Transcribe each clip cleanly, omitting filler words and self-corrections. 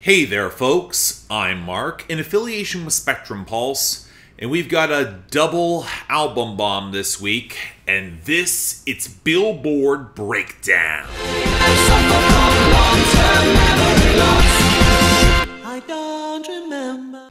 Hey there folks, I'm Mark, in affiliation with Spectrum Pulse, and we've got a double album bomb this week, and it's Billboard Breakdown.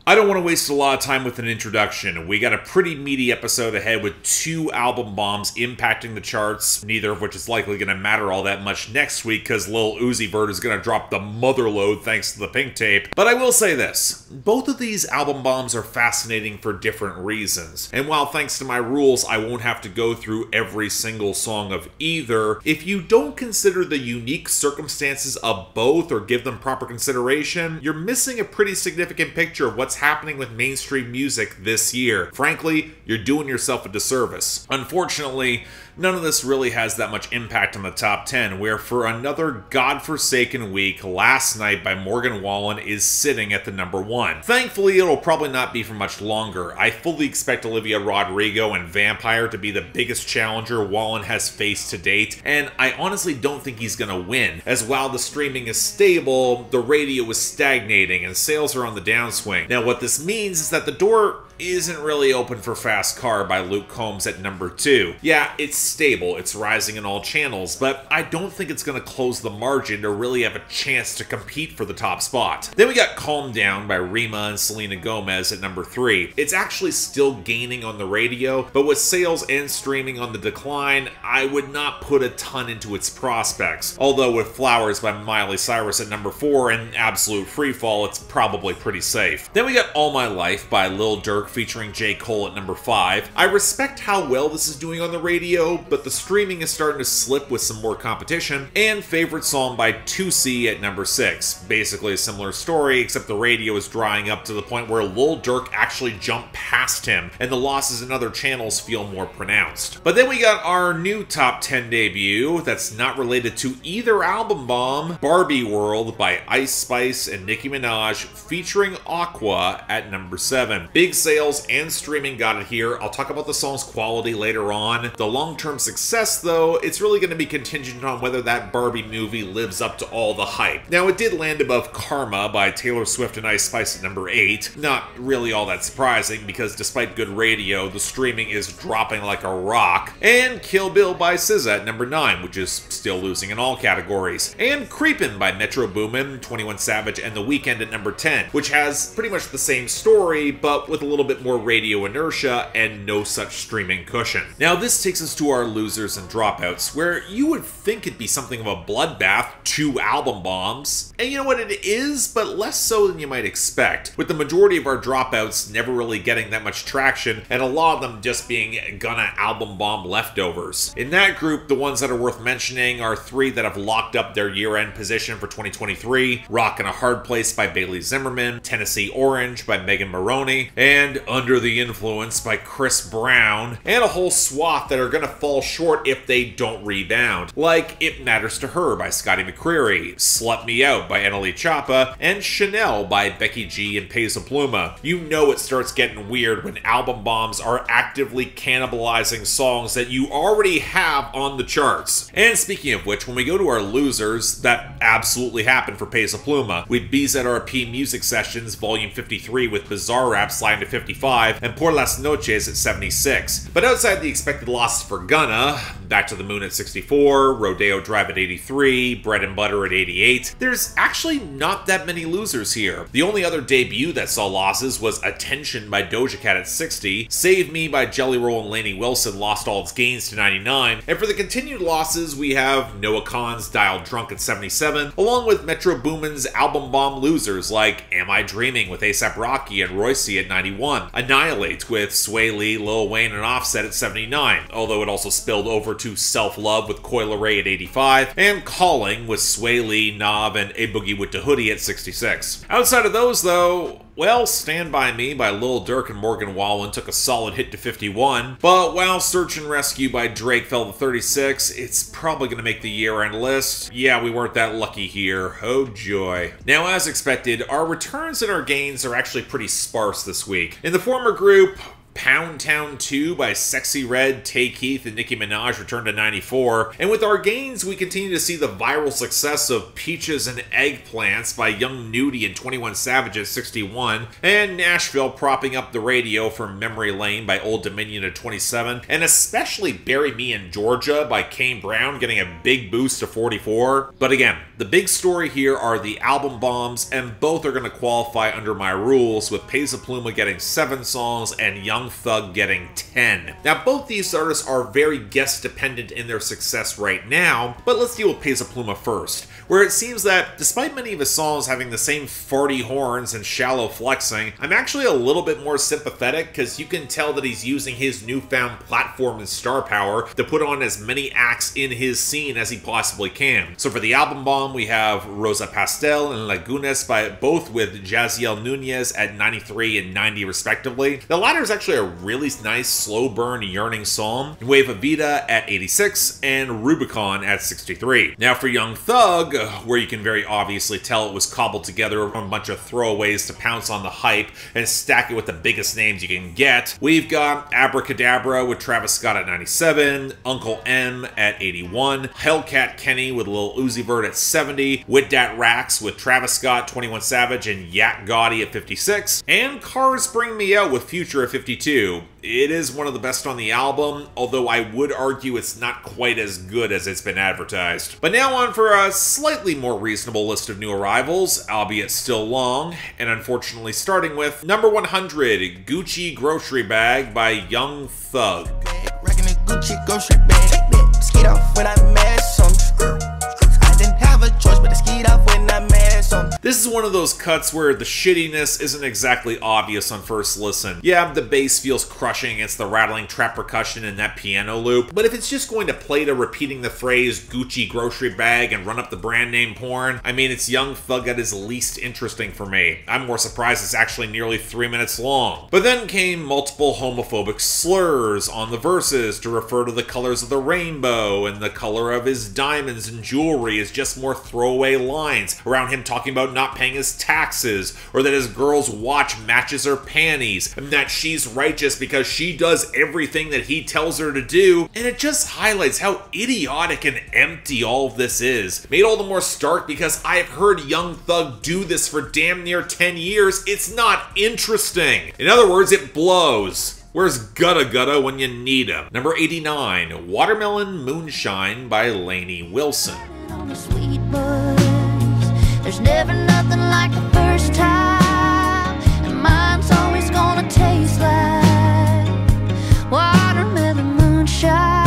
I don't want to waste a lot of time with an introduction. We got a pretty meaty episode ahead with two album bombs impacting the charts, neither of which is likely going to matter all that much next week because Lil Uzi Vert is going to drop the motherload thanks to the pink tape. But I will say this, both of these album bombs are fascinating for different reasons. And while thanks to my rules I won't have to go through every single song of either, if you don't consider the unique circumstances of both or give them proper consideration, you're missing a pretty significant picture of what's happening with mainstream music this year. Frankly, you're doing yourself a disservice. Unfortunately, none of this really has that much impact on the top 10, where for another godforsaken week, Last Night by Morgan Wallen is sitting at the number 1. Thankfully, it'll probably not be for much longer. I fully expect Olivia Rodrigo and Vampire to be the biggest challenger Wallen has faced to date, and I honestly don't think he's gonna win, as while the streaming is stable, the radio is stagnating and sales are on the downswing. Now what this means is that the door isn't really open for Fast Car by Luke Combs at number 2. Yeah, it's stable, it's rising in all channels, but I don't think it's going to close the margin to really have a chance to compete for the top spot. Then we got Calm Down by Rima and Selena Gomez at number 3. It's actually still gaining on the radio, but with sales and streaming on the decline, I would not put a ton into its prospects. Although with Flowers by Miley Cyrus at number 4 and Absolute Freefall, it's probably pretty safe. Then we got All My Life by Lil Durk featuring J. Cole at number 5. I respect how well this is doing on the radio, but the streaming is starting to slip with some more competition. And Favorite Song by 2C at number 6. Basically a similar story, except the radio is drying up to the point where Lil Durk actually jumped past him, and the losses in other channels feel more pronounced. But then we got our new top 10 debut that's not related to either album bomb, Barbie World by Ice Spice and Nicki Minaj featuring Aqua at number 7. Big sales and streaming got it here. I'll talk about the song's quality later on. The long-term success, though, it's really going to be contingent on whether that Barbie movie lives up to all the hype. Now, it did land above Karma by Taylor Swift and Ice Spice at number 8. Not really all that surprising, because despite good radio, the streaming is dropping like a rock. And Kill Bill by SZA at number 9, which is still losing in all categories. And Creepin' by Metro Boomin, 21 Savage, and The Weeknd at number 10, which has pretty much the same story, but with a little bit more radio inertia and no such streaming cushion. Now this takes us to our losers and dropouts, where you would think it'd be something of a bloodbath, 2 album bombs. And you know what, it is, but less so than you might expect, with the majority of our dropouts never really getting that much traction, and a lot of them just being Gunna album bomb leftovers. In that group, the ones that are worth mentioning are 3 that have locked up their year-end position for 2023, Rockin' a Hard Place by Bailey Zimmerman, Tennessee Orange by Megan Maroney, and Under the Influence by Chris Brown, and a whole swath that are gonna fall short if they don't rebound, like It Matters to Her by Scotty McCreery, Slut Me Out by Annalie Chapa, and Chanel by Becky G and Peso Pluma. You know it starts getting weird when album bombs are actively cannibalizing songs that you already have on the charts. And speaking of which, when we go to our losers, that absolutely happened for Peso Pluma, with BZRP Music Sessions Volume 53 with Bizarre Rap sliding to 55, and Por Las Noches at 76. But outside the expected losses for Gunna, Back to the Moon at 64, Rodeo Drive at 83, Bread and Butter at 88, there's actually not that many losers here. The only other debut that saw losses was Attention by Doja Cat at 60, Save Me by Jelly Roll and Lainey Wilson lost all its gains to 99, and for the continued losses we have Noah Kahan's Dial Drunk at 77, along with Metro Boomin's album bomb losers like Am I Dreaming with A$AP Rocky and Royce at 91, Annihilate with Sway Lee, Lil Wayne, and Offset at 79, although it also spilled over to Self Love with Coi Leray at 85, and Calling with Sway Lee, Nav, and A Boogie with the Hoodie at 66. Outside of those, though, well, Stand By Me by Lil Durk and Morgan Wallen took a solid hit to 51, but while Search and Rescue by Drake fell to 36, it's probably going to make the year-end list. Yeah, we weren't that lucky here. Oh joy. Now, as expected, our returns and our gains are actually pretty sparse this week. In the former group, Pound Town 2 by Sexy Red, Tay Keith, and Nicki Minaj returned to 94. And with our gains, we continue to see the viral success of Peaches and Eggplants by Young Nudie and 21 Savage at 61. And Nashville propping up the radio for Memory Lane by Old Dominion at 27. And especially Bury Me in Georgia by Kane Brown getting a big boost to 44. But again, the big story here are the album bombs, and both are going to qualify under my rules, with Peso Pluma getting 7 songs and Young Thug getting 10. Now, both these artists are very guest dependent in their success right now, but let's deal with Peso Pluma first, where it seems that despite many of his songs having the same farty horns and shallow flexing, I'm actually a little bit more sympathetic, because you can tell that he's using his newfound platform and star power to put on as many acts in his scene as he possibly can. So for the album bomb, we have Rosa, Pastel, and Lagunas by both with Jasiel Nunez at 93 and 90 respectively. The latter is actually a really nice slow burn yearning song. We have Vida at 86 and Rubicon at 63. Now for Young Thug, where you can very obviously tell it was cobbled together from a bunch of throwaways to pounce on the hype and stack it with the biggest names you can get, we've got Abracadabra with Travis Scott at 97, Uncle M at 81, Hellcat Kenny with Lil Uzi Vert at 70, With Dat Rax with Travis Scott, 21 Savage, and Yak Gotti at 56, and Cars Bring Me Out with Future at 52. It is one of the best on the album, although I would argue it's not quite as good as it's been advertised. But now on for a slightly more reasonable list of new arrivals, albeit still long, and unfortunately starting with number 100, Gucci Grocery Bag by Young Thug. Rockin' a Gucci grocery bag, skeet off when I mad some. I didn't have a choice but to skeet off when I mad some. This is one of those cuts where the shittiness isn't exactly obvious on first listen. Yeah, the bass feels crushing against the rattling trap percussion in that piano loop, but if it's just going to play to repeating the phrase Gucci grocery bag and run up the brand name porn, I mean, it's Young Thug at his least interesting for me. I'm more surprised it's actually nearly 3 minutes long. But then came multiple homophobic slurs on the verses to refer to the colors of the rainbow, and the color of his diamonds and jewelry is just more throwaway lines around him talking about not paying his taxes, or that his girl's watch matches her panties, and that she's righteous because she does everything that he tells her to do, and it just highlights how idiotic and empty all of this is. Made all the more stark because I've heard Young Thug do this for damn near 10 years. It's not interesting. In other words, it blows. Where's Gutta Gutta when you need him? Number 89, Watermelon Moonshine by Lainey Wilson. On the sweet buzz, there's never nothing like the first time, and mine's always gonna taste like watermelon moonshine.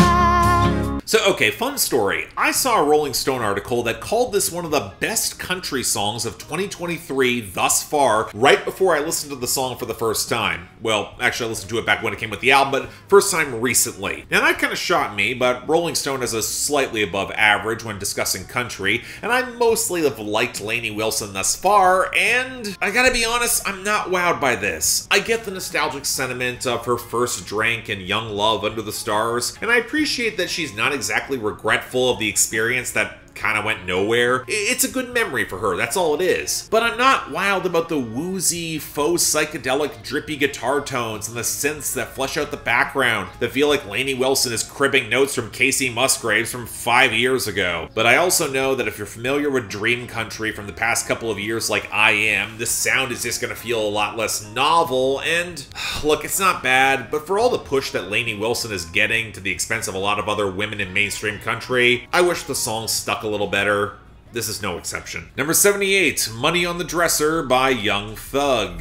So, okay, fun story. I saw a Rolling Stone article that called this one of the best country songs of 2023 thus far, right before I listened to the song for the first time. Well, actually, I listened to it back when it came with the album, but first time recently. Now, that kind of shocked me, but Rolling Stone is a slightly above average when discussing country, and I mostly have liked Lainey Wilson thus far, and I gotta be honest, I'm not wowed by this. I get the nostalgic sentiment of her first drink and young love under the stars, and I appreciate that she's not exactly regretful of the experience that kind of went nowhere. It's a good memory for her, that's all it is. But I'm not wild about the woozy, faux psychedelic, drippy guitar tones and the synths that flesh out the background that feel like Lainey Wilson is cribbing notes from Casey Musgraves from 5 years ago. But I also know that if you're familiar with Dream Country from the past couple of years like I am, the sound is just gonna feel a lot less novel, and look, it's not bad, but for all the push that Lainey Wilson is getting to the expense of a lot of other women in mainstream country, I wish the song stuck a little better. This is no exception. Number 78, Money on the Dresser by Young Thug.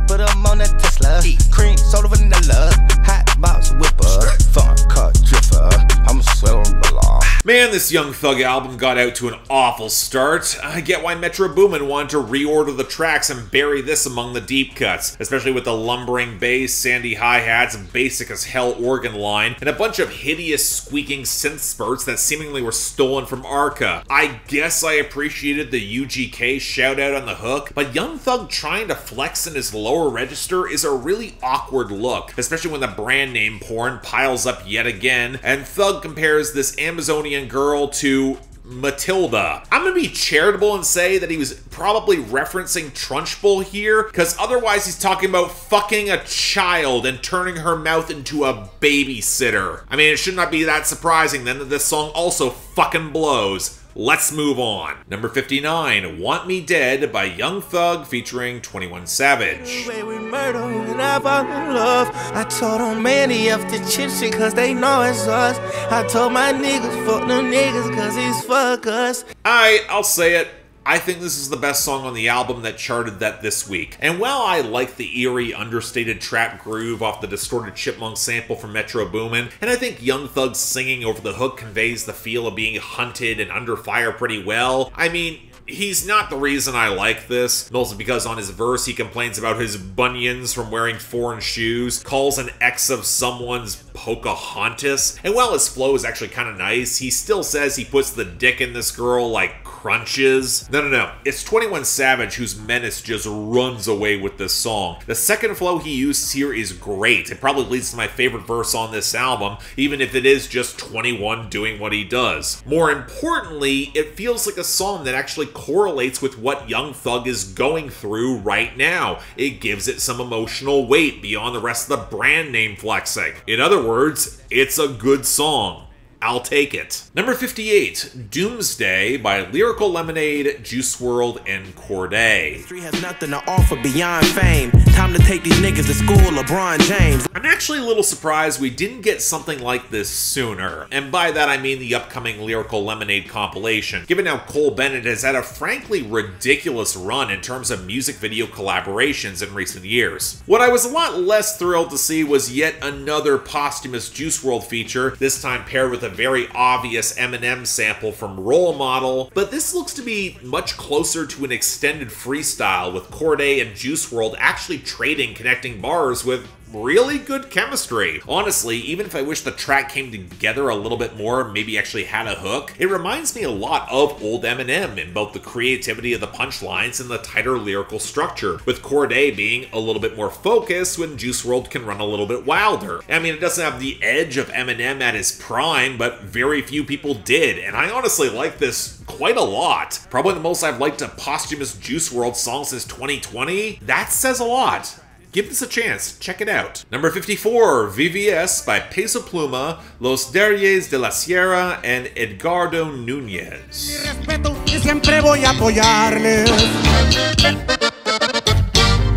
Put 'em on that Tesla, cream, soda, vanilla, hot box whipper, fun car drifter, I'm a swell below. Man, this Young Thug album got out to an awful start. I get why Metro Boomin wanted to reorder the tracks and bury this among the deep cuts, especially with the lumbering bass, sandy hi-hats, basic as hell organ line, and a bunch of hideous squeaking synth spurts that seemingly were stolen from Arca. I guess I appreciated the UGK shout out on the hook, but Young Thug trying to flex in his lower register is a really awkward look, especially when the brand name porn piles up yet again, and Thug compares this Amazonian girl to Matilda. I'm gonna be charitable and say that he was probably referencing Trunchbull here, because otherwise he's talking about fucking a child and turning her mouth into a babysitter. I mean, it should not be that surprising then that this song also fucking blows. Let's move on. Number 59, Want Me Dead by Young Thug featuring 21 Savage. We murder and I fall in love. I told them many of the shit cause they know it's us. I told my niggas fuck them niggas cause he's fuck us. I'll say it. I think this is the best song on the album that charted that this week. And while I like the eerie, understated trap groove off the distorted Chipmunk sample from Metro Boomin, and I think Young Thug's singing over the hook conveys the feel of being hunted and under fire pretty well, I mean, he's not the reason I like this, mostly because on his verse he complains about his bunions from wearing foreign shoes, calls an ex of someone's Pocahontas, and while his flow is actually kind of nice, he still says he puts the dick in this girl like crunches. No. It's 21 Savage whose menace just runs away with this song. The second flow he uses here is great. It probably leads to my favorite verse on this album, even if it is just 21 doing what he does. More importantly, it feels like a song that actually correlates with what Young Thug is going through right now. It gives it some emotional weight beyond the rest of the brand name flexing. In other words, it's a good song. I'll take it. Number 58, Doomsday by Lyrical Lemonade, Juice WRLD, and Cordae. History has nothing to offer beyond fame. Time to take these niggas to school, LeBron James. I'm actually a little surprised we didn't get something like this sooner. And by that I mean the upcoming Lyrical Lemonade compilation, given how Cole Bennett has had a frankly ridiculous run in terms of music video collaborations in recent years. What I was a lot less thrilled to see was yet another posthumous Juice WRLD feature, this time paired with a very obvious Eminem sample from Role Model, but this looks to be much closer to an extended freestyle with Cordae and Juice WRLD actually trading connecting bars with really good chemistry. Honestly, even if I wish the track came together a little bit more, maybe actually had a hook, it reminds me a lot of old Eminem in both the creativity of the punchlines and the tighter lyrical structure, with Cordae being a little bit more focused when Juice WRLD can run a little bit wilder. I mean, it doesn't have the edge of Eminem at his prime, but very few people did, and I honestly like this quite a lot. Probably the most I've liked a posthumous Juice WRLD song since 2020. That says a lot. Give this a chance, check it out. Number 54, VVS by Peso Pluma, Los Derriers de la Sierra, and Edgardo Nunez.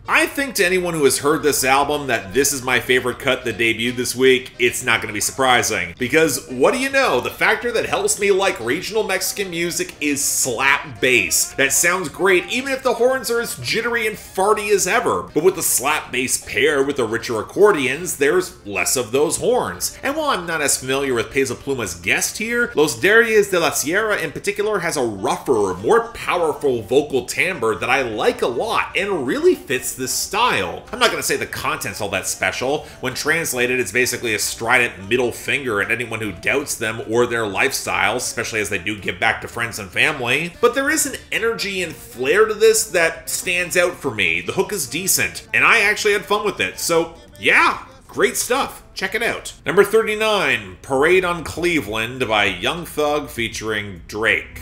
I think to anyone who has heard this album that this is my favorite cut that debuted this week, it's not going to be surprising. Because what do you know, the factor that helps me like regional Mexican music is slap bass. That sounds great even if the horns are as jittery and farty as ever. But with the slap bass paired with the richer accordions, there's less of those horns. And while I'm not as familiar with Peso Pluma's guest here, Los Derriers de la Sierra in particular has a rougher, more powerful vocal timbre that I like a lot and really fits this style. I'm not going to say the content's all that special. When translated, it's basically a strident middle finger at anyone who doubts them or their lifestyles, especially as they do give back to friends and family. But there is an energy and flair to this that stands out for me. The hook is decent, and I actually had fun with it. So, yeah, great stuff. Check it out. Number 39, Parade on Cleveland by Young Thug featuring Drake.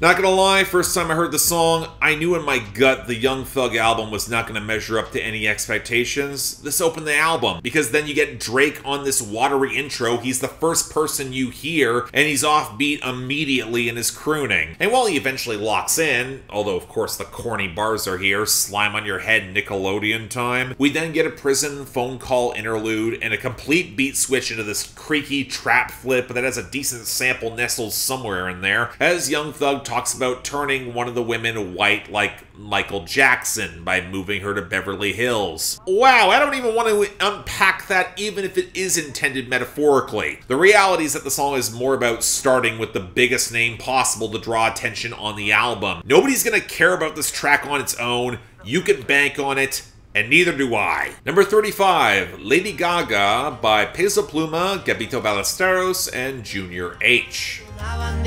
Not gonna lie, first time I heard the song, I knew in my gut the Young Thug album was not gonna measure up to any expectations. This opened the album, because then you get Drake on this watery intro, he's the first person you hear, and he's offbeat immediately in his crooning. And while he eventually locks in, although of course the corny bars are here, slime on your head Nickelodeon time, we then get a prison phone call interlude and a complete beat switch into this creaky trap flip that has a decent sample nestled somewhere in there, as Young Thug talks about turning one of the women white like Michael Jackson by moving her to Beverly Hills. Wow, I don't even want to unpack that even if it is intended metaphorically. The reality is that the song is more about starting with the biggest name possible to draw attention on the album. Nobody's gonna care about this track on its own. You can bank on it, and neither do I. Number 35, Lady Gaga by Peso Pluma, Gabito Ballesteros, and Junior H. I'm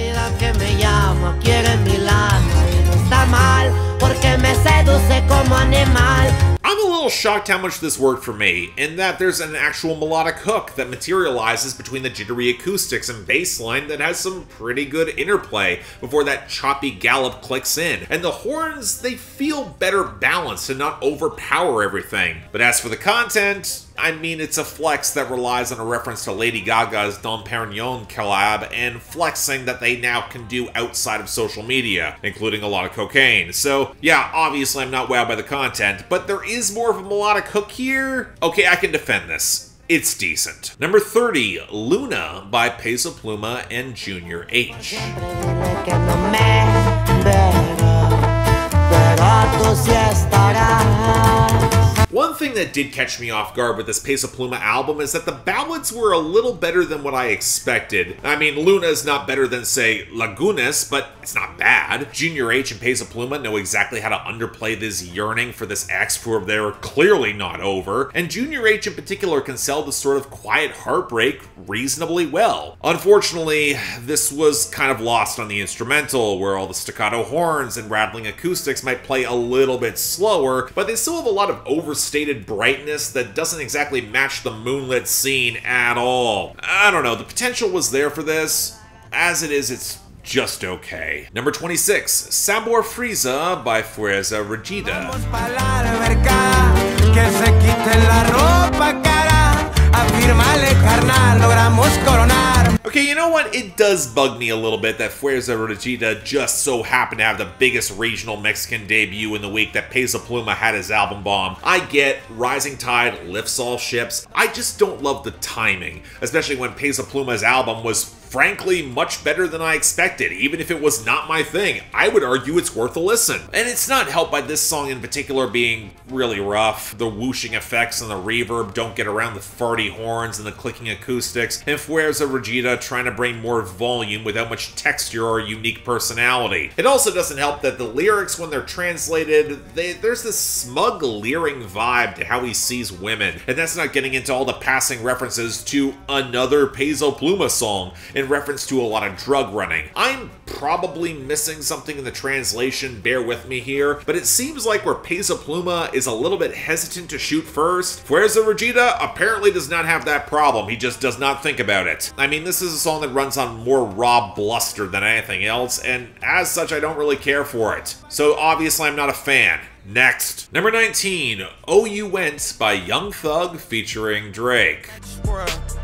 a little little shocked how much this worked for me, in that there's an actual melodic hook that materializes between the jittery acoustics and bass line that has some pretty good interplay before that choppy gallop clicks in. And the horns, they feel better balanced and not overpower everything. But as for the content, I mean, it's a flex that relies on a reference to Lady Gaga's Dom Perignon collab and flexing that they now can do outside of social media, including a lot of cocaine. So yeah, obviously I'm not wowed by the content, but there is more of a melodic hook here. Okay, I can defend this. It's decent. Number 30, Luna by Peso, Pluma, and Junior H. One thing that did catch me off guard with this Peso Pluma album is that the ballads were a little better than what I expected. I mean, Luna is not better than, say, Lagunas, but it's not bad. Junior H and Peso Pluma know exactly how to underplay this yearning for this ex who they're clearly not over, and Junior H in particular can sell this sort of quiet heartbreak reasonably well. Unfortunately, this was kind of lost on the instrumental, where all the staccato horns and rattling acoustics might play a little bit slower, but they still have a lot of overstated brightness that doesn't exactly match the moonlit scene at all. I don't know, the potential was there for this. As it is, it's just okay. Number 26, Sabor Fresa by Fuerza Regida. Okay, you know what? It does bug me a little bit that Fuerza Regida just so happened to have the biggest regional Mexican debut in the week that Peso Pluma had his album bomb. I get rising tide lifts all ships. I just don't love the timing, especially when Peso Pluma's album was frankly much better than I expected. Even if it was not my thing, I would argue it's worth a listen. And it's not helped by this song in particular being really rough. The whooshing effects and the reverb don't get around the farty horns and the clicking acoustics, and Fuerza Regida trying to bring more volume without much texture or unique personality. It also doesn't help that the lyrics, when they're translated, there's this smug, leering vibe to how he sees women, and that's not getting into all the passing references to another Peso Pluma song in reference to a lot of drug running. I'm probably missing something in the translation, bear with me here, but it seems like where Peso Pluma is a little bit hesitant to shoot first, Fuerza Regida apparently does not have that problem. He just does not think about it. I mean, this is a song that runs on more raw bluster than anything else, and as such, I don't really care for it. So obviously I'm not a fan. Next. Number 19, Oh You Went by Young Thug featuring Drake.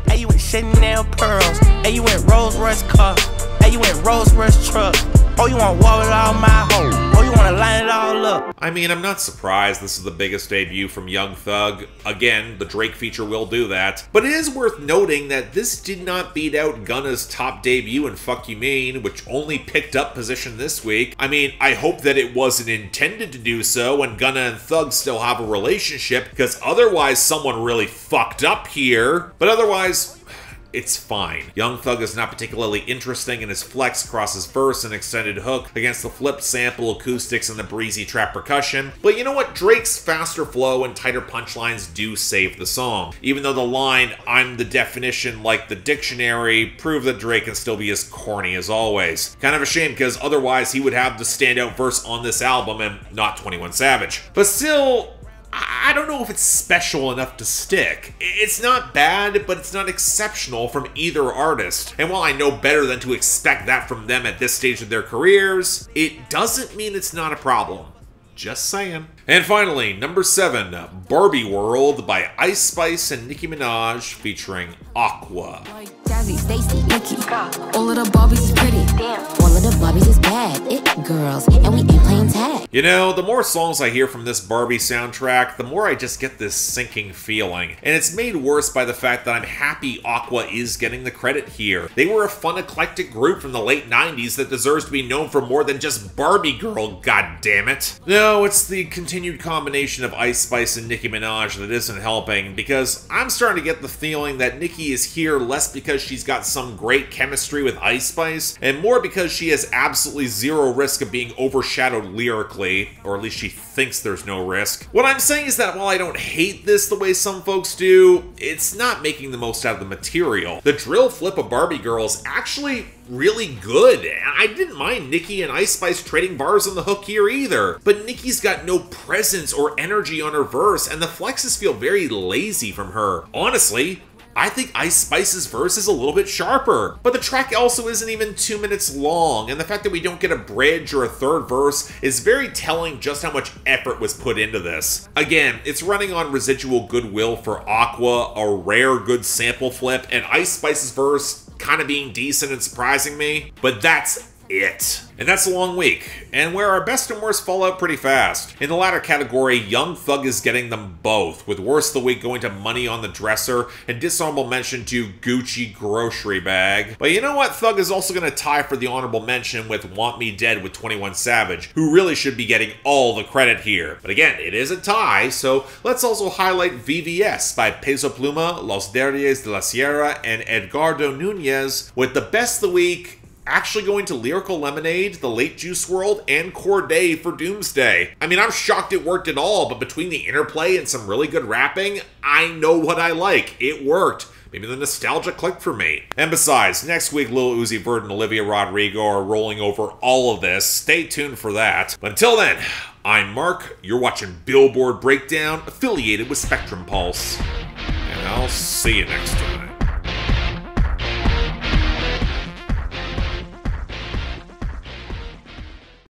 Hey, you went Chanel pearls. Hey, you went Rolls Royce car. Hey, you went Rolls Royce truck. Oh, you want war with all my hoes. Oh, you want to line it all up. I mean, I'm not surprised this is the biggest debut from Young Thug. Again, the Drake feature will do that. But it is worth noting that this did not beat out Gunna's top debut in Fuck You Mean, which only picked up position this week. I mean, I hope that it wasn't intended to do so and Gunna and Thug still have a relationship, because otherwise someone really fucked up here. But otherwise, it's fine. Young Thug is not particularly interesting in his flex across his verse and extended hook against the flipped sample acoustics and the breezy trap percussion. But you know what? Drake's faster flow and tighter punchlines do save the song. Even though the line, I'm the definition like the dictionary, prove that Drake can still be as corny as always. Kind of a shame, because otherwise he would have the standout verse on this album and not 21 Savage. But still, I don't know if it's special enough to stick. It's not bad, but it's not exceptional from either artist. And while I know better than to expect that from them at this stage of their careers, it doesn't mean it's not a problem. Just saying. And finally, number 7, Barbie World by Ice Spice and Nicki Minaj featuring Aqua. Jazzy, Stacy, Nicki, all of the Barbies is pretty. Damn. All of the Barbies is bad. It girls, and we ain't playing tag. You know, the more songs I hear from this Barbie soundtrack, the more I just get this sinking feeling. And it's made worse by the fact that I'm happy Aqua is getting the credit here. They were a fun, eclectic group from the late 90s that deserves to be known for more than just Barbie Girl, goddammit. No, it's the continued combination of Ice Spice and Nicki Minaj that isn't helping, because I'm starting to get the feeling that Nicki is here less because she she's got some great chemistry with Ice Spice, and more because she has absolutely zero risk of being overshadowed lyrically, or at least she thinks there's no risk. What I'm saying is that while I don't hate this the way some folks do, it's not making the most out of the material. The drill flip of Barbie Girl is actually really good, and I didn't mind Nicki and Ice Spice trading bars on the hook here either. But Nicki's got no presence or energy on her verse, and the flexes feel very lazy from her. Honestly, I think Ice Spice's verse is a little bit sharper, but the track also isn't even 2 minutes long, and the fact that we don't get a bridge or a third verse is very telling just how much effort was put into this. Again, it's running on residual goodwill for Aqua, a rare good sample flip, and Ice Spice's verse kind of being decent and surprising me, but that's it. And that's a long week, and where our best and worst fall out pretty fast. In the latter category, Young Thug is getting them both, with worst of the week going to Money on the Dresser and dishonorable mention to Gucci Grocery Bag. But you know what? Thug is also going to tie for the honorable mention with Want Me Dead with 21 Savage, who really should be getting all the credit here. But again, it is a tie, so let's also highlight VVS by Peso Pluma, Los Derriers de la Sierra, and Edgardo Nunez, with the best of the week actually going to Lyrical Lemonade, The Late Juice WRLD, and Cordae for Doomsday. I mean, I'm shocked it worked at all, but between the interplay and some really good rapping, I know what I like. It worked. Maybe the nostalgia clicked for me. And besides, next week Lil Uzi Vert and Olivia Rodrigo are rolling over all of this. Stay tuned for that. But until then, I'm Mark. You're watching Billboard Breakdown, affiliated with Spectrum Pulse. And I'll see you next time.